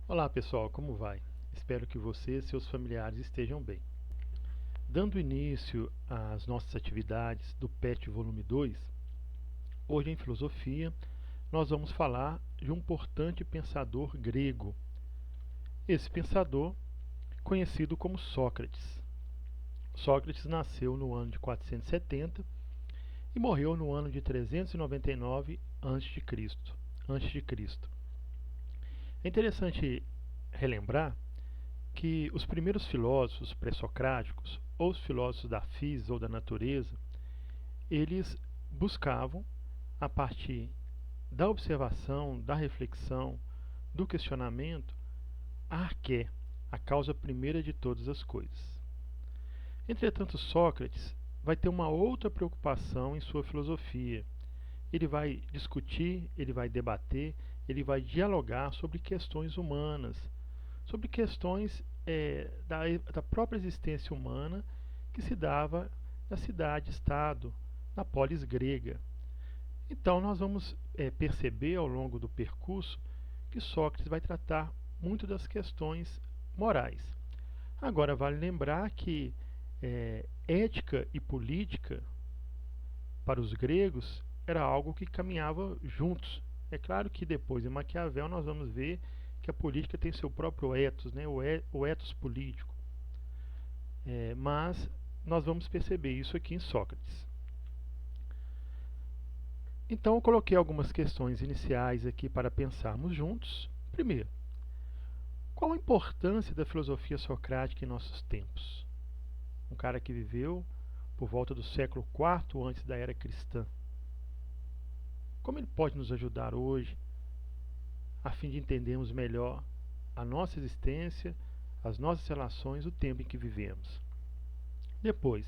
Olá pessoal, como vai? Espero que você e seus familiares estejam bem. Dando início às nossas atividades do PET Volume 2, hoje em Filosofia nós vamos falar de um importante pensador grego. Esse pensador, conhecido como Sócrates. Sócrates nasceu no ano de 470 e morreu no ano de 399 a.C. É interessante relembrar que os primeiros filósofos pré-socráticos, ou os filósofos da física ou da natureza, eles buscavam, a partir da observação, da reflexão, do questionamento, a arqué, a causa primeira de todas as coisas. Entretanto, Sócrates vai ter uma outra preocupação em sua filosofia. Ele vai discutir, ele vai debater, ele vai dialogar sobre questões humanas, sobre questões da própria existência humana que se dava na cidade-estado, na polis grega. Então, nós vamos perceber ao longo do percurso que Sócrates vai tratar muito das questões morais. Agora, vale lembrar que ética e política, para os gregos, era algo que caminhava juntos. É claro que depois, em Maquiavel, nós vamos ver que a política tem seu próprio ethos, né? O ethos político. Mas nós vamos perceber isso aqui em Sócrates. Então eu coloquei algumas questões iniciais aqui para pensarmos juntos. Primeiro, qual a importância da filosofia socrática em nossos tempos? Um cara que viveu por volta do século IV antes da era cristã. Como ele pode nos ajudar hoje a fim de entendermos melhor a nossa existência, as nossas relações, o tempo em que vivemos? Depois,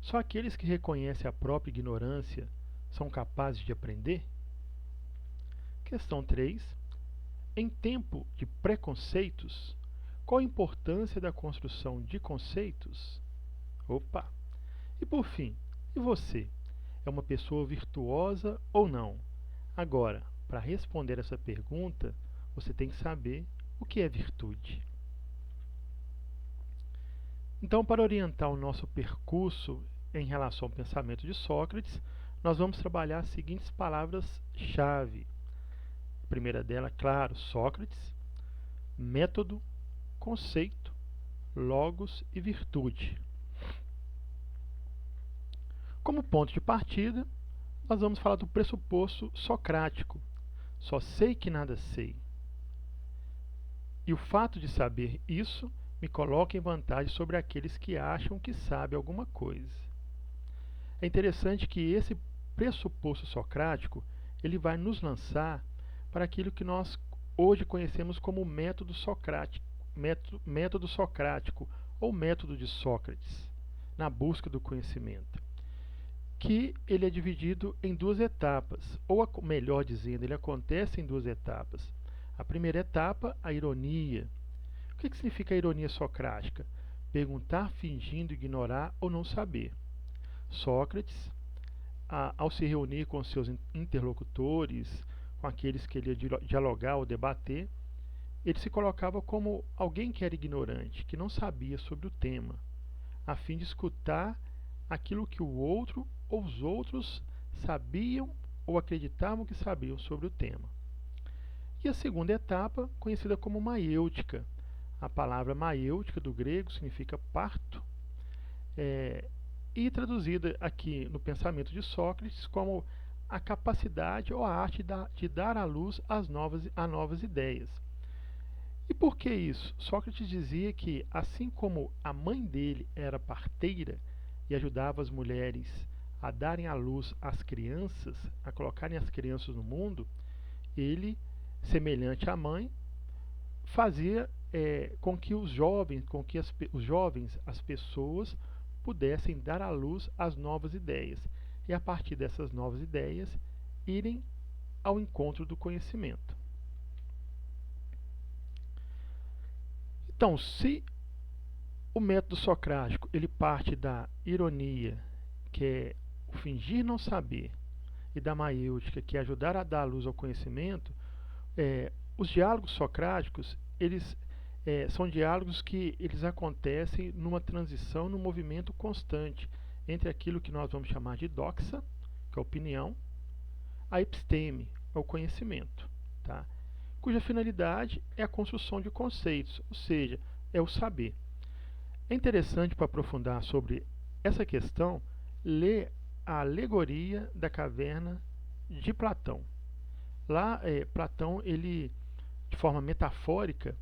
só aqueles que reconhecem a própria ignorância são capazes de aprender? Questão 3. Em tempo de preconceitos, qual a importância da construção de conceitos? Opa! E por fim, e você? É uma pessoa virtuosa ou não? Agora, para responder essa pergunta, você tem que saber o que é virtude. Então, para orientar o nosso percurso em relação ao pensamento de Sócrates, nós vamos trabalhar as seguintes palavras-chave. A primeira dela, claro, Sócrates, método, conceito, logos e virtude. Como ponto de partida, nós vamos falar do pressuposto socrático. Só sei que nada sei. E o fato de saber isso me coloca em vantagem sobre aqueles que acham que sabem alguma coisa. É interessante que esse pressuposto socrático ele vai nos lançar para aquilo que nós hoje conhecemos como método socrático ou método de Sócrates, na busca do conhecimento, que ele é dividido em duas etapas, ou melhor dizendo, ele acontece em duas etapas. A primeira etapa, a ironia. O que significa a ironia socrática? Perguntar fingindo ignorar ou não saber. Sócrates, ao se reunir com seus interlocutores, com aqueles que ele ia dialogar ou debater, ele se colocava como alguém que era ignorante, que não sabia sobre o tema, a fim de escutar aquilo que o outro ou os outros sabiam ou acreditavam que sabiam sobre o tema. E a segunda etapa, conhecida como maiêutica. A palavra maiêutica do grego significa parto, e traduzida aqui no pensamento de Sócrates como a capacidade ou a arte de dar à luz a novas ideias. E por que isso? Sócrates dizia que, assim como a mãe dele era parteira e ajudava as mulheres a darem à luz as crianças, a colocarem as crianças no mundo, ele, semelhante à mãe, fazia com que os jovens, as pessoas, pudessem dar à luz as novas ideias. E a partir dessas novas ideias, irem ao encontro do conhecimento. Então, se o método socrático ele parte da ironia, que é o fingir não saber, e da maiêutica, que é ajudar a dar luz ao conhecimento, Os diálogos socráticos, eles são diálogos que eles acontecem numa transição, num movimento constante entre aquilo que nós vamos chamar de doxa, que é a opinião, a episteme, é o conhecimento, tá? Cuja finalidade é a construção de conceitos, ou seja, é o saber. É interessante, para aprofundar sobre essa questão, ler a alegoria da caverna de Platão. Lá, Platão, ele, de forma metafórica,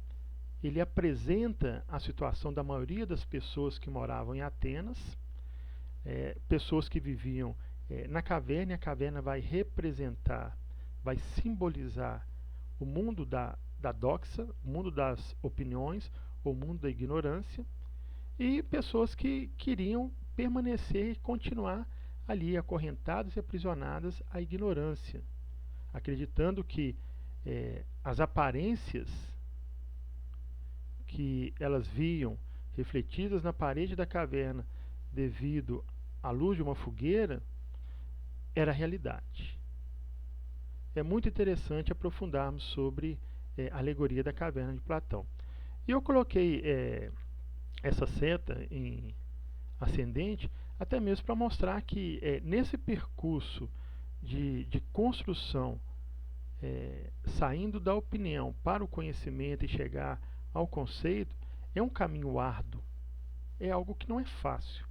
ele apresenta a situação da maioria das pessoas que moravam em Atenas, pessoas que viviam na caverna, e a caverna vai representar, vai simbolizar o mundo da doxa, o mundo das opiniões, o mundo da ignorância, e pessoas que queriam permanecer e continuar ali acorrentadas e aprisionadas à ignorância, acreditando que as aparências que elas viam refletidas na parede da caverna devido à luz de uma fogueira era a realidade. É muito interessante aprofundarmos sobre a alegoria da caverna de Platão. E eu coloquei essa seta em ascendente até mesmo para mostrar que nesse percurso de construção, saindo da opinião para o conhecimento e chegar ao conceito, é um caminho árduo, é algo que não é fácil.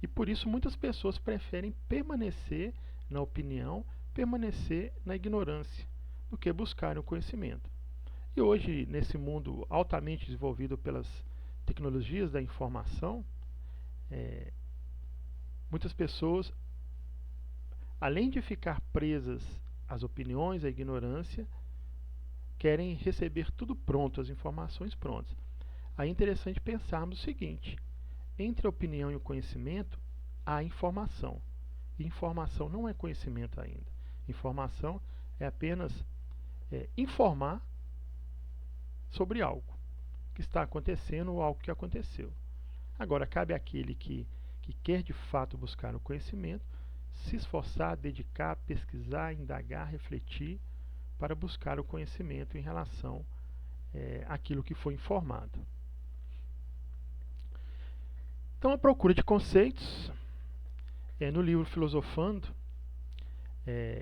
E por isso muitas pessoas preferem permanecer na opinião, permanecer na ignorância, do que buscarem o conhecimento. E hoje, nesse mundo altamente desenvolvido pelas tecnologias da informação, muitas pessoas, além de ficar presas às opiniões, à ignorância, querem receber tudo pronto, as informações prontas. Aí é interessante pensarmos o seguinte: entre a opinião e o conhecimento, há informação. E informação não é conhecimento ainda. Informação é apenas informar sobre algo que está acontecendo ou algo que aconteceu. Agora, cabe àquele que quer de fato buscar o conhecimento, se esforçar, dedicar, pesquisar, indagar, refletir, para buscar o conhecimento em relação àquilo que foi informado. Então, a procura de conceitos, no livro Filosofando,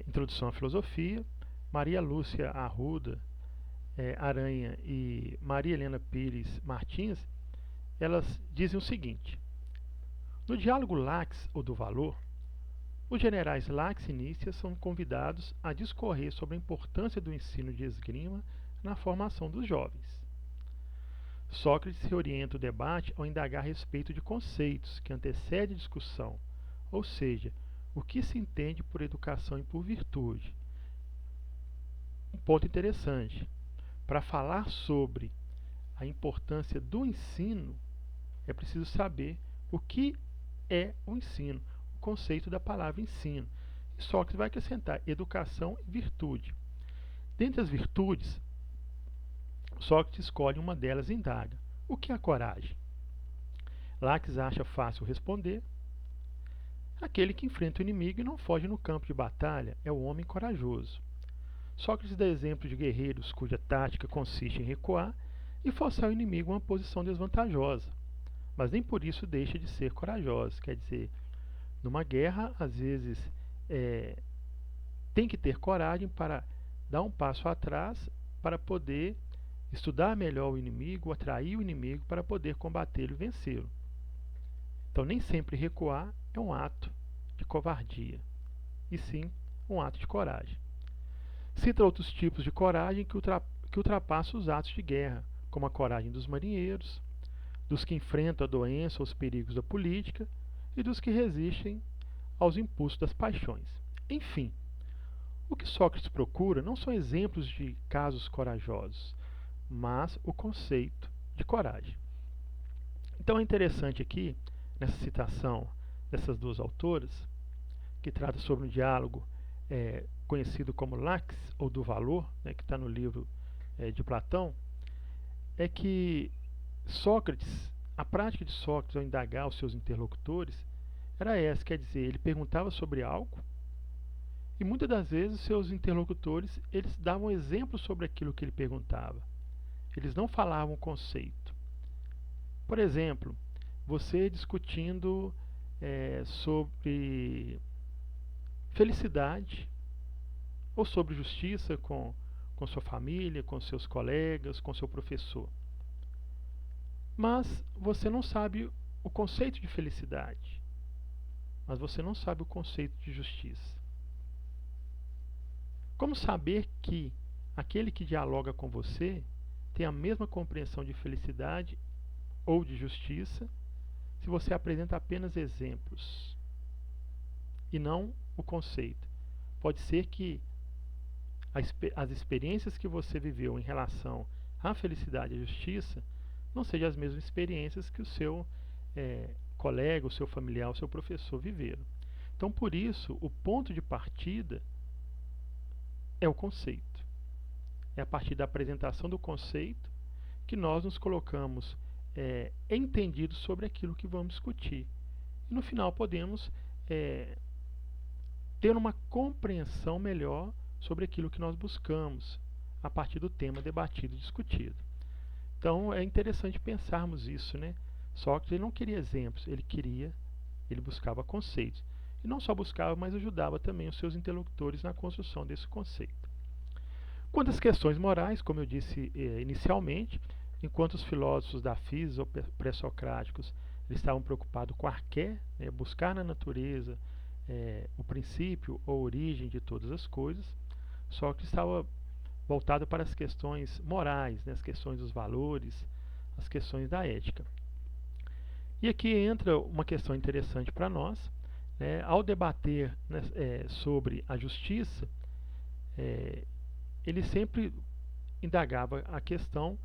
Introdução à Filosofia, Maria Lúcia Arruda Aranha e Maria Helena Pires Martins, elas dizem o seguinte: no diálogo Lax ou do valor, os generais Lax e Nícia são convidados a discorrer sobre a importância do ensino de esgrima na formação dos jovens. Sócrates reorienta o debate ao indagar a respeito de conceitos que antecedem a discussão, ou seja, o que se entende por educação e por virtude. Um ponto interessante: para falar sobre a importância do ensino, é preciso saber o que é o ensino, o conceito da palavra ensino. E Sócrates vai acrescentar educação e virtude. Dentre as virtudes, Sócrates escolhe uma delas e indaga: o que é a coragem? Lax acha fácil responder: aquele que enfrenta o inimigo e não foge no campo de batalha é o homem corajoso. Sócrates dá exemplo de guerreiros cuja tática consiste em recuar e forçar o inimigo a uma posição desvantajosa, mas nem por isso deixa de ser corajosos. Quer dizer, numa guerra, às vezes, tem que ter coragem para dar um passo atrás, para poder estudar melhor o inimigo, atrair o inimigo para poder combatê-lo e vencê-lo. Então, nem sempre recuar é um ato de covardia, e sim um ato de coragem. Cita outros tipos de coragem que ultrapassam os atos de guerra, como a coragem dos marinheiros, dos que enfrentam a doença ou os perigos da política e dos que resistem aos impulsos das paixões. Enfim, o que Sócrates procura não são exemplos de casos corajosos, mas o conceito de coragem. Então é interessante aqui, nessa citação dessas duas autoras, que trata sobre um diálogo conhecido como Lax, ou do valor, que está no livro de Platão, é que Sócrates, a prática de Sócrates ao indagar os seus interlocutores, era essa, quer dizer, ele perguntava sobre algo E muitas das vezes seus interlocutores, eles davam exemplos sobre aquilo que ele perguntava. Eles não falavam conceito. Por exemplo, você discutindo sobre felicidade ou sobre justiça com sua família, com seus colegas, com seu professor. Mas você não sabe o conceito de felicidade, mas você não sabe o conceito de justiça. Como saber que aquele que dialoga com você tem a mesma compreensão de felicidade ou de justiça se você apresenta apenas exemplos e não o conceito? Pode ser que as experiências que você viveu em relação à felicidade e à justiça não sejam as mesmas experiências que o seu colega, o seu familiar, o seu professor viveram. Então, por isso, o ponto de partida é o conceito. É a partir da apresentação do conceito que nós nos colocamos entendidos sobre aquilo que vamos discutir. E no final podemos ter uma compreensão melhor sobre aquilo que nós buscamos a partir do tema debatido e discutido. Então é interessante pensarmos isso, né? Sócrates ele não queria exemplos, ele buscava conceitos. E não só buscava, mas ajudava também os seus interlocutores na construção desse conceito. Quanto às questões morais, como eu disse inicialmente, enquanto os filósofos da física ou pré-socráticos eles estavam preocupados com a arqué, buscar na natureza o princípio ou origem de todas as coisas, Sócrates estava voltado para as questões morais, as questões dos valores, as questões da ética. E aqui entra uma questão interessante para nós. Ao debater sobre a justiça, ele sempre indagava a questão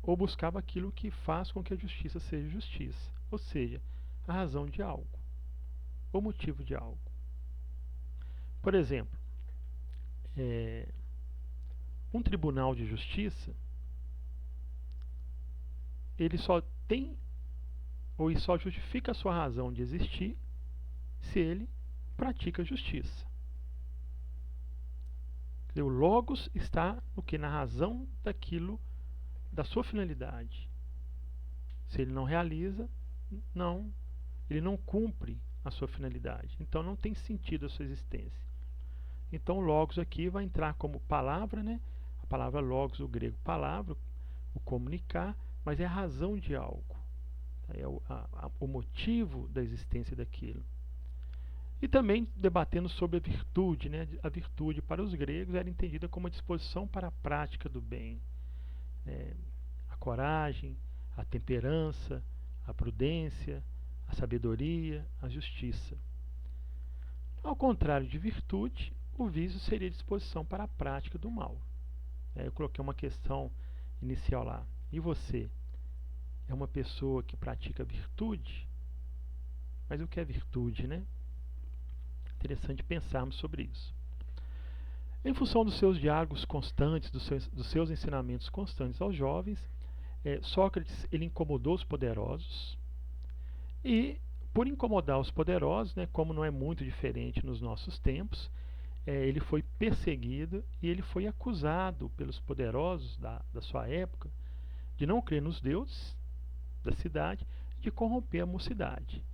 ou buscava aquilo que faz com que a justiça seja justiça, ou seja, a razão de algo, o motivo de algo. Por exemplo, um tribunal de justiça, ele só tem ou ele só justifica a sua razão de existir se ele pratica justiça. O logos está no que? Na razão daquilo, da sua finalidade. Se ele não realiza, ele não cumpre a sua finalidade. Então não tem sentido a sua existência. Então logos aqui vai entrar como palavra, A palavra logos, o grego palavra, o comunicar, mas é a razão de algo. É o motivo da existência daquilo. E também debatendo sobre a virtude, A virtude para os gregos era entendida como a disposição para a prática do bem. A coragem, a temperança, a prudência, a sabedoria, a justiça. Ao contrário de virtude, o vício seria a disposição para a prática do mal. Eu coloquei uma questão inicial lá. E você? É uma pessoa que pratica virtude? Mas o que é virtude, Interessante pensarmos sobre isso. Em função dos seus diálogos constantes, dos seus ensinamentos constantes aos jovens, Sócrates ele incomodou os poderosos e, por incomodar os poderosos, como não é muito diferente nos nossos tempos, ele foi perseguido e ele foi acusado pelos poderosos da sua época de não crer nos deuses da cidade, de corromper a mocidade.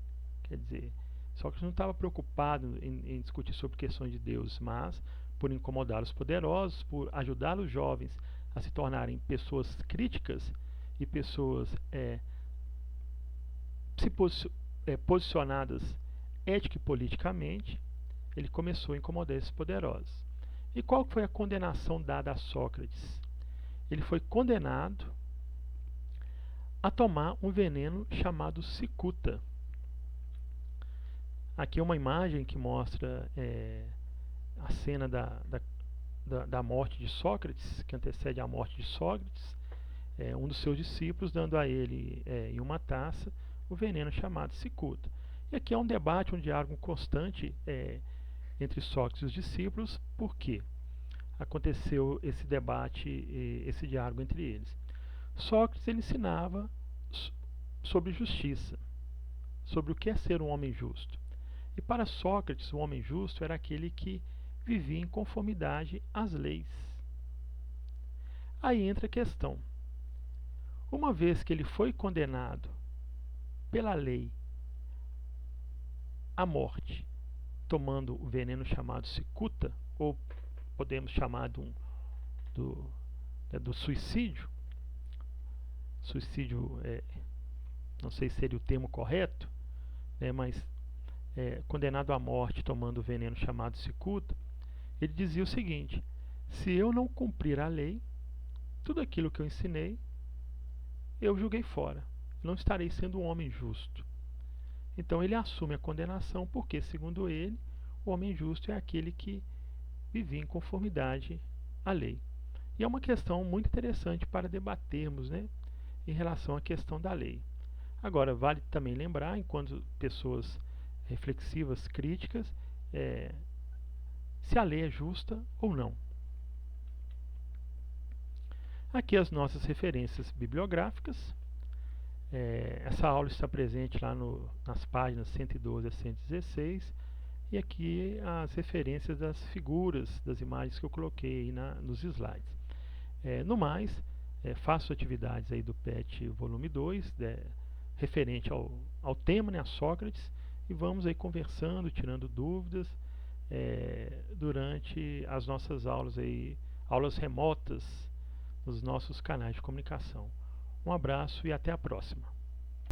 Quer dizer, Sócrates não estava preocupado em discutir sobre questões de Deus, mas por incomodar os poderosos, por ajudar os jovens a se tornarem pessoas críticas e pessoas posicionadas ética e politicamente, ele começou a incomodar esses poderosos. E qual foi a condenação dada a Sócrates? Ele foi condenado a tomar um veneno chamado cicuta. Aqui é uma imagem que mostra a cena da morte de Sócrates, que antecede a morte de Sócrates, um dos seus discípulos dando a ele em uma taça o veneno chamado cicuta. E aqui é um debate, um diálogo constante entre Sócrates e os discípulos. Por quê? Aconteceu esse debate, esse diálogo entre eles. Sócrates ele ensinava sobre justiça, sobre o que é ser um homem justo. E para Sócrates, o homem justo era aquele que vivia em conformidade às leis. Aí entra a questão. Uma vez que ele foi condenado pela lei à morte, tomando o veneno chamado cicuta, ou podemos chamar do suicídio, não sei se seria o termo correto, mas condenado à morte tomando o veneno chamado cicuta, ele dizia o seguinte: se eu não cumprir a lei, tudo aquilo que eu ensinei, eu julguei fora. Não estarei sendo um homem justo. Então ele assume a condenação porque, segundo ele, o homem justo é aquele que vivia em conformidade à lei. E é uma questão muito interessante para debatermos, né, em relação à questão da lei. Agora, vale também lembrar, enquanto pessoas reflexivas, críticas, se a lei é justa ou não. Aqui as nossas referências bibliográficas. Essa aula está presente lá nas páginas 112 a 116. E aqui as referências das figuras, das imagens que eu coloquei aí nos slides. No mais, faço atividades aí do PET volume 2, referente ao tema, né, a Sócrates, e vamos aí conversando, tirando dúvidas durante as nossas aulas aí, aulas remotas nos nossos canais de comunicação. Um abraço e até a próxima.